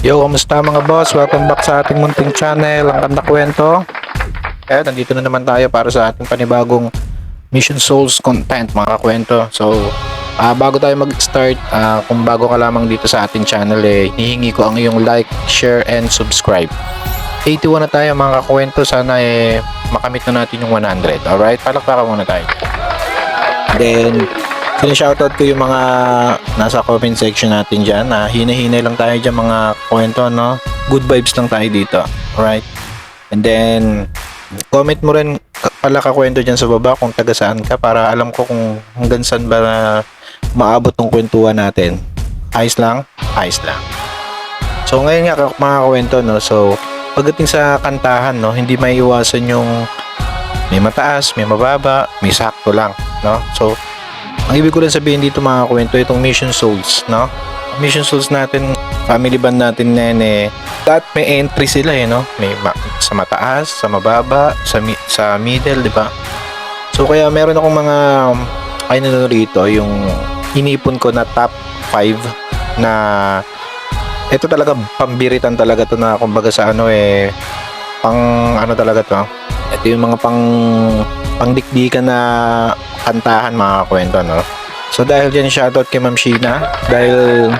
Yo, kamusta mga boss? Welcome back sa ating munting channel, ang Kanta Kwento. Nandito na naman tayo para sa ating panibagong Mission Souls content mga kakwento. So, bago tayo mag-start, kung bago ka lamang dito sa ating channel, hihingi ko ang iyong like, share, and subscribe. 81 na tayo mga kakwento, sana makamit na natin yung 100. Alright, palakpakan muna tayo. Then, shoutout ko yung mga nasa comment section natin dyan. Hina-hinay lang tayo dyan mga kwento, no? Good vibes lang tayo dito. Alright? And then, comment mo rin pala kakwento dyan sa baba kung taga saan ka para alam ko kung hanggang saan ba na maabot ng kwentuhan natin. Ayos lang? Ayos lang. So, ngayon nga mga kwento, no? So, pagdating sa kantahan, no? Hindi may iwasan yung may mataas, may mababa, may sakto lang, no? So, ang ibig ko lang sabihin dito mga kwento, itong Mission Souls, no? Mission Souls natin, family band natin na yan dapat may entry sila no? May sa mataas, sa mababa, sa middle, di ba? So kaya meron akong mga rito, yung inipon ko na top 5 na ito talaga pambiritan talaga to na kumbaga sa pang talaga to. Ito yung mga pangdikdikan na kantahan mga kwento, no? So dahil dyan shoutout kay Ma'am Sheena, dahil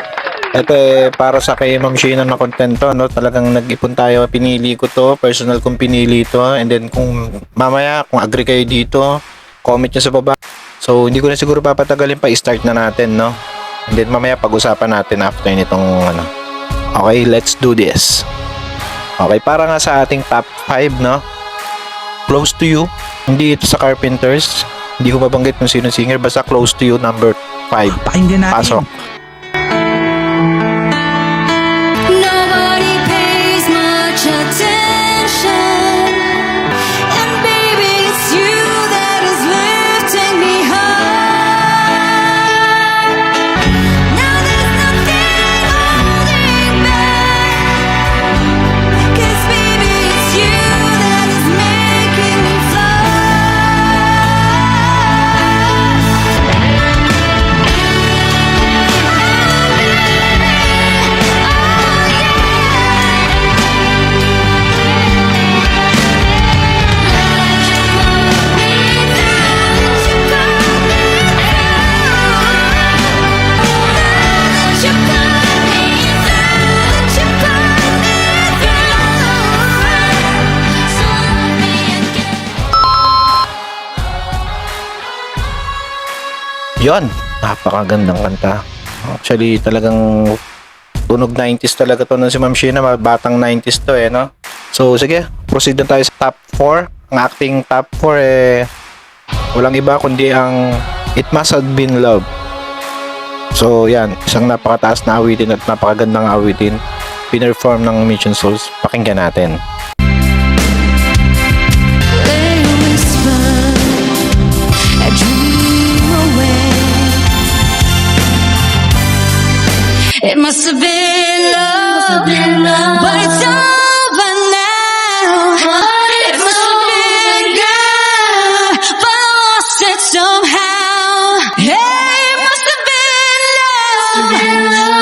ito para sa kay Ma'am Sheena na kontento, no? Talagang nag-ipon tayo, pinili ko to, personal kong pinili to, and then kung mamaya kung agree kayo dito, comment nyo sa baba. So hindi ko na siguro papatagalin pa, i-start na natin, no? And then mamaya pag-usapan natin after nitong Okay, let's do this. Okay, para nga sa ating top 5, no? Close to You, hindi ito sa Carpenters. Hindi ko mabanggit kung sino singer, basta Close to You number 5. Pakinggan natin. Pasok. Nobody pays much attention, and baby it's you that is lifting me high. Now there's nothing holding back, 'cause baby it's you that is making me fly. Yon, napakagandang kanta. Actually, talagang tunog 90s talaga to ng si Ma'am Sheena, batang 90s to no? So, sige, proceed na tayo sa top 4. Ang acting top 4 walang iba kundi ang It Must Have Been Love. So, yan, isang napakataas na awitin at napakagandang awitin pinerform ng Mission Souls. Pakinggan natin. They whisper a dream away. It must have been love, but it's over now. It must have been good, but I lost it somehow. Hey, it must have been love,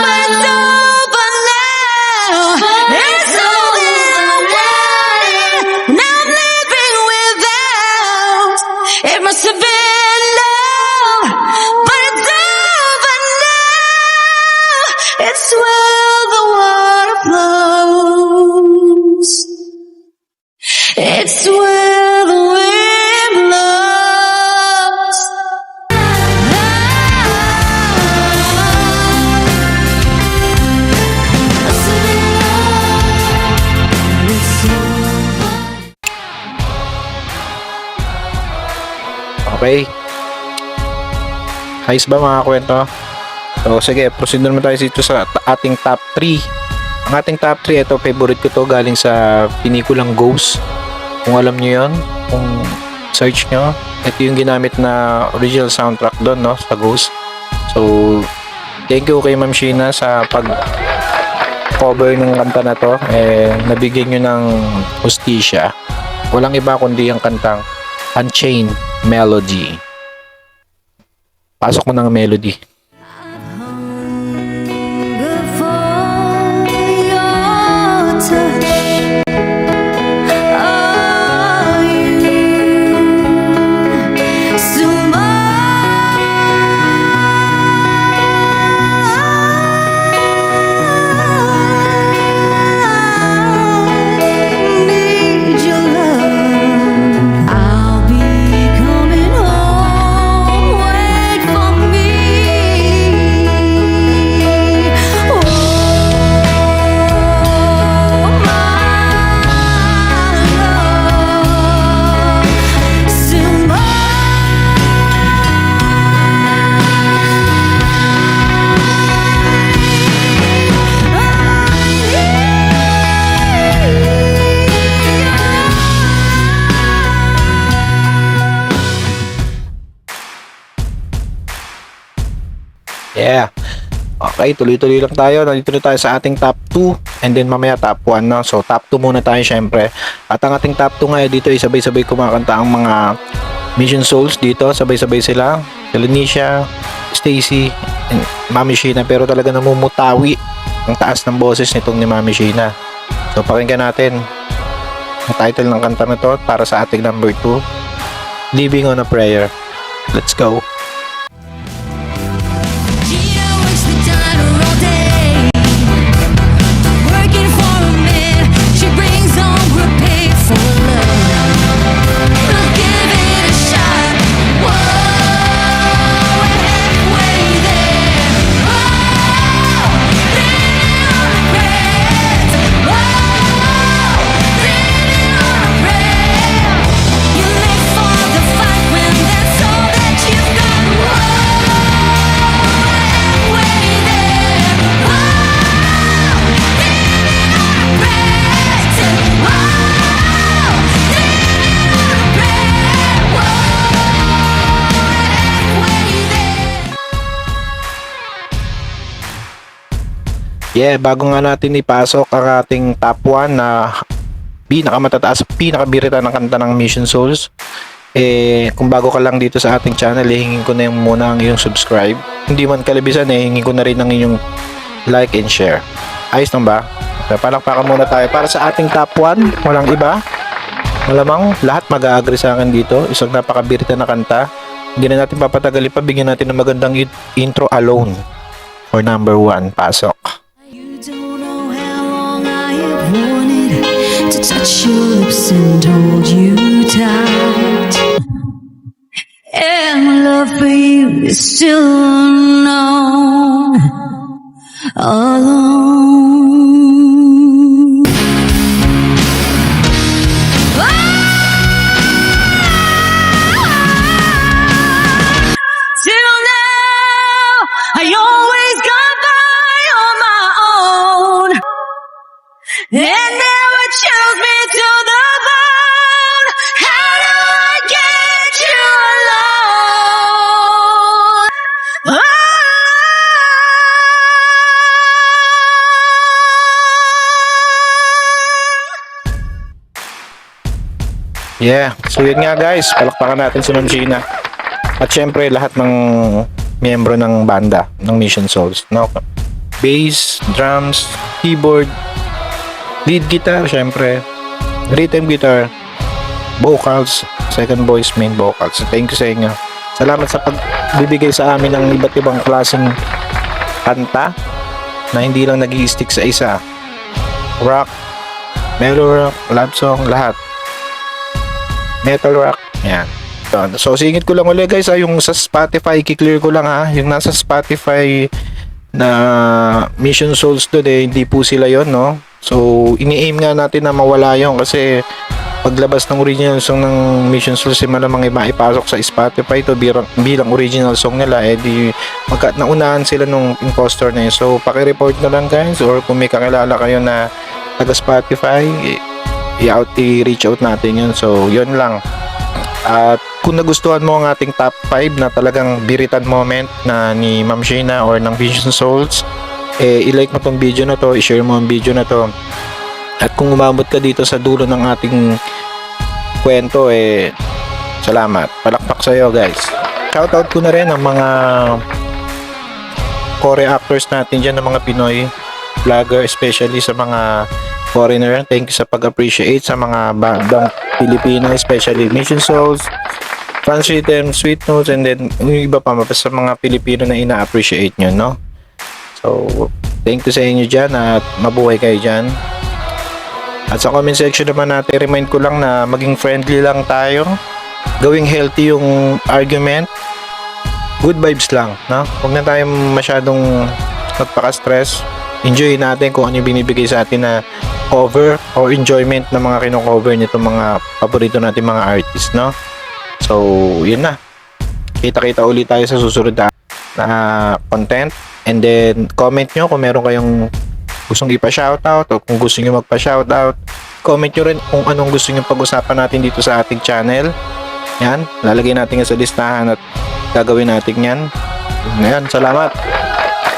but it's over now. It's over now. Now I'm living without. It must have been love, but it's over now. It's where the water flows. It's where the wind blows. Okay. Ayos ba mga kwento? So sige, proceed naman tayo dito sa ating top 3. Ang ating top 3, ito favorite ko to, galing sa pinikulang Ghost. Kung alam nyo yun, kung search nyo, ito yung ginamit na original soundtrack doon, no, sa Ghost. So thank you kay Ma'am Sheena sa pag cover ng kanta na to. Nabigyan nyo ng hustisya. Walang iba kundi ang kantang Unchained Melody. Pasok mo ng melody. Hunger for your Yeah. Okay, tuloy-tuloy lang tayo. Nandito na tayo sa ating top 2 and then mamaya top 1, no? So, top 2 muna tayo syempre. At ang ating top 2 ngayon dito ay sabay-sabay kumakanta ang mga Mission Souls dito. Sabay-sabay sila. Lanisha, Stacy, and Mami Sheena. Pero talaga namumutawi ang taas ng boses nitong ni Mami Sheena. So, pakinggan natin ang title ng kanta na to para sa ating number 2. Living on a Prayer. Let's go. Gina works the diner all day, working for a man. She brings home her pay for love. We'll give it a shot. Whoa, we're halfway there. Whoa, living on a prayer. Whoa, living on a prayer. You live for the fight when that's all that you've got. Whoa. Yeah, bago nga natin ipasok ang ating top 1 na pinakamatataas, pinakabirita ng kanta ng Mission Souls. Kung bago ka lang dito sa ating channel, hingin ko na yung muna ang iyong subscribe. Hindi man kalabisan, hingin ko na rin ang inyong like and share. Ayos lang ba? So, palakpakan muna tayo para sa ating top 1. Walang iba. Malamang lahat mag-a-agree sa akin dito. Isang napakabirita na kanta. Hindi na natin papatagali pa. Bigyan natin ng magandang intro Alone for number 1. Pasok. You don't know how long I have wanted to touch your lips and hold you tight. And my love for you is still unknown, alone. Till now, I always got by on my own, and now it chills me to the bone. How do I get you alone? Yeah, so yun nga guys, palakpakan natin si Ma'am Sheena. At syempre lahat ng miyembro ng banda ng Mission Souls, no? Bass, drums, keyboard, lead guitar, syempre, rhythm guitar, vocals, second voice, main vocals. So, thank you sa inyo. Salamat sa pagbibigay sa amin ng iba't ibang klaseng kanta na hindi lang nag-i-stick sa isa. Rock, mellow rock, love song, lahat. Metal rock, yan. So singit ko lang ulit guys, yung sa Spotify, i-clear ko lang yung nasa Spotify na Mission Souls doon hindi po sila yon, no? So ini-aim nga natin na mawala yon kasi paglabas ng original song ng Mission Souls, malamang iba ipasok sa Spotify to bilang original song nila, di naunahan sila nung impostor na yun. So paki-report na lang guys, or kung may kakilala kayo na taga Spotify, i-reach out natin yun. So yun lang. At kung nagustuhan mo ang ating top 5 na talagang biritan moment na ni Ma'am Sheena or ng Mission Souls, i-like mo tong video na to, i-share mo ang video na to. At kung umabot ka dito sa dulo ng ating kwento, salamat. Palakpak sa'yo guys. Shoutout ko na rin ang mga core actors natin dyan, ng mga Pinoy vlogger, especially sa mga foreigner. Thank you sa pag-appreciate sa mga bandang Pilipino, especially Mission Souls, Trans Rhythm, Sweet Notes, and then yung iba pa sa mga Pilipino na ina-appreciate nyo, no? So, thank you sa inyo dyan at mabuhay kayo dyan. At sa comment section naman natin, remind ko lang na maging friendly lang tayo, gawing healthy yung argument, good vibes lang, no? Huwag na tayo masyadong magpaka-stress. Enjoy natin kung ano yung binibigay sa atin na cover or enjoyment ng mga kino-cover nito mga paborito natin mga artists, no? So, yun na. Kita-kita ulit tayo sa susunod na content. And then, comment nyo kung meron kayong gustong ipa-shoutout o kung gusto nyo magpa-shoutout. Comment nyo rin kung anong gusto nyo pag-usapan natin dito sa ating channel. Yan, lalagay natin yan sa listahan at gagawin natin yan. Ngayon, salamat.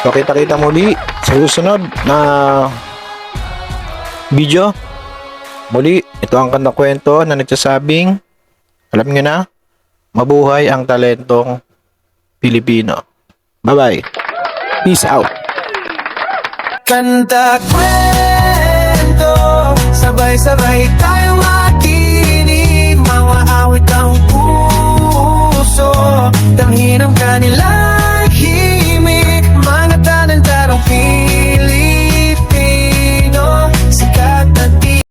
So kita-kita muli sa susunod na video. Muli, ito ang kanta kwento na nagsasabing, alam nyo na, mabuhay ang talentong Pilipino. Bye-bye. Peace out. Kanta kwento, sabay-sabay tayong makinig, mga awit ang